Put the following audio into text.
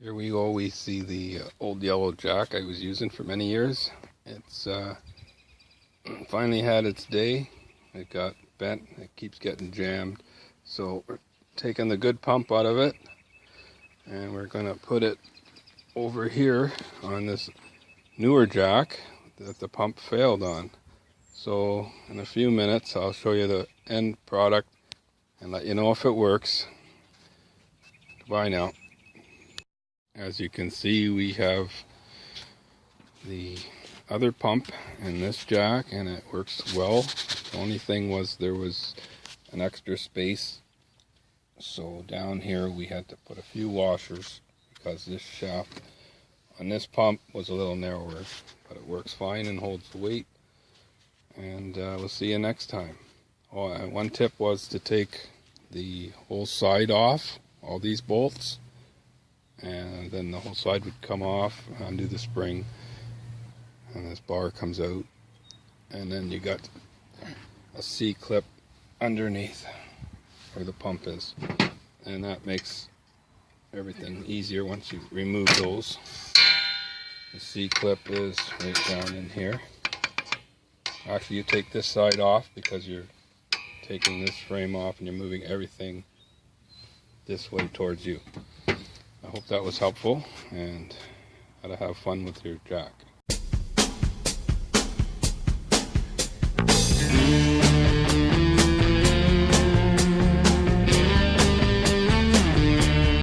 Here we go, we see the old yellow jack I was using for many years. It's finally had its day. It got bent, it keeps getting jammed. So we're taking the good pump out of it and we're going to put it over here on this newer jack that the pump failed on. So in a few minutes I'll show you the end product and let you know if it works. Goodbye now. As you can see, we have the other pump in this jack and it works well. The only thing was there was an extra space, so down here we had to put a few washers because this shaft on this pump was a little narrower, but it works fine and holds the weight. And we'll see you next time. Oh, and one tip was to take the whole side off, all these bolts, and then the whole side would come off, undo the spring, and this bar comes out, and then you got a C-clip underneath where the pump is, and that makes everything easier once you remove those. The C-clip is right down in here. Actually, you take this side off because you're taking this frame off and you're moving everything this way towards you. I hope that was helpful and how to have fun with your jack.